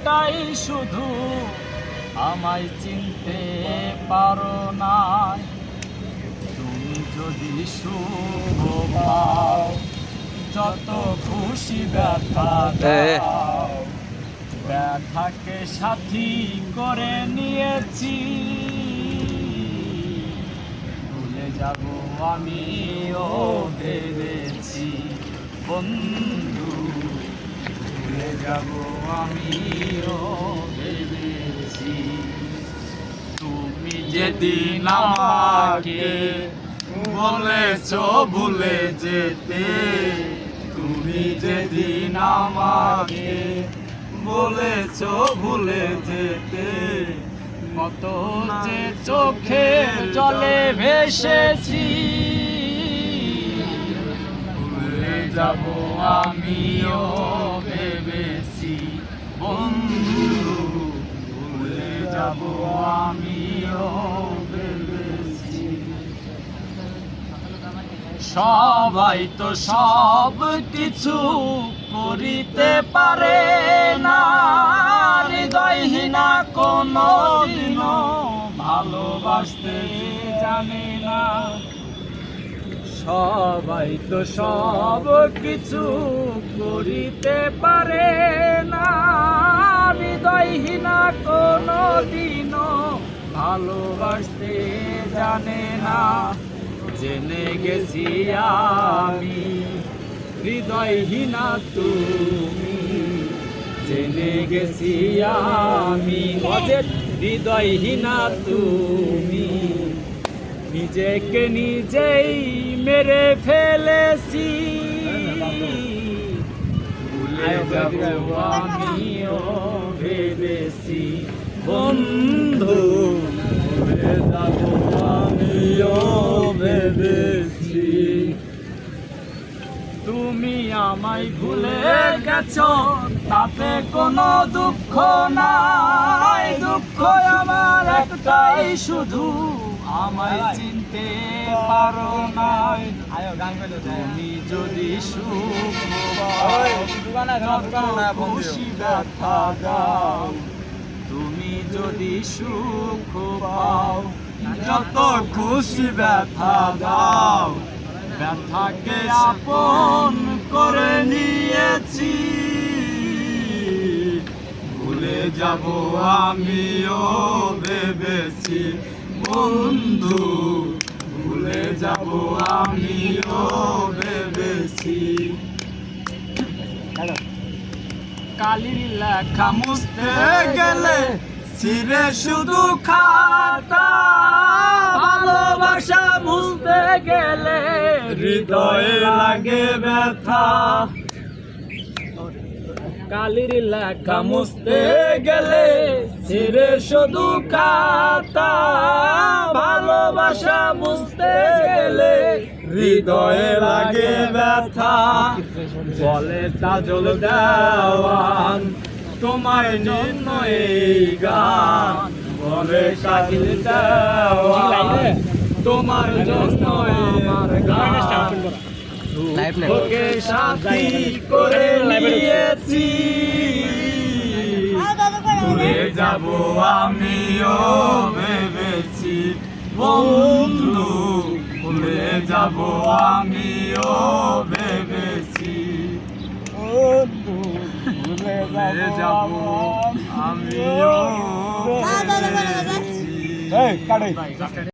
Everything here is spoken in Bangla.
একটাই শুধু, আমায় চিনতে পারো না। তুমি যদি শুভ পাও, যত খুশি ব্যথা দাও, ব্যথাকে সাথী করে নিয়েছি। ভুলে যাব আমিও ভেবেছি বন্ধু, ভুলে যাব আমিও ভেবেছি। তুমি যেদিন আমাকে বলেছো ভুলে যেতে, তুমি যেদিন আমাকে বলেছো ভুলে যেতে, কত যে চোখের জলে ভেসেছি। ভুলে যাব আমিও ভেবেছি বন্ধু, ভুলে যাব আমিও ভেবেছি। সবাই তো সব কিছু করিতে পারে না, হৃদয়হীনা কোনো দিনও ভালোবাসতে জানে না। সবাই তো সব কিছু করিতে পারে না, হৃদয়হীনা কোনো দিনও ভালোবাসতে জানে না। জেনে গেছি আমি হৃদয়হীনা তুমি, জেনে গেছি আমি হৃদয়হীনা তুমি। নিজেকে নিজেই মেরে ফেলেছি, ভুলে যাব আমিও ভেবেছি বন্ধু, ভুলে যাব আমিও ভেবেছি। তুমি আমায় ভুলে গেছো তাতে কোনো দুঃখ নাই, দুঃখ আমার একটাই শুধু, আমায় চিনতে পারো না। তুমি যদি সুখ খুশি ব্যথা দাও, তুমি যদি সুখ পাও, যত খুশি ব্যথা দাও, ব্যথাকে আপন করে নিয়েছি। ভুলে যাব আমিও ভেবেছি বন্ধু, ভুলে যাব আমিও ভেবেছি। কালির লেখা মুছতে গেলে ছিঁড়ে শুধু খাতা, ভালোবাসা মুছতে গেলে হৃদয়ে লাগে ব্যথা। কালির লেখা মুছতে গেলে ছিঁড়ে শুধু খাতা, ভালোবাসা মুছতে গেলে হৃদয়ে লাগে ব্যথা। বলে তাজল দেওয়ান তোমায় জন্য এই গান, বলে শাকিল দেওয়ান তোমার জন্য আমার গান। দুঃখকে সাথী করে নিয়েছি, ভুলে যাব আমিও ভেবেছি বন্ধু, ভুলে যাব আমিও ভেবেছি বন্ধু, ভুলে যাব আমিও ভেবেছি।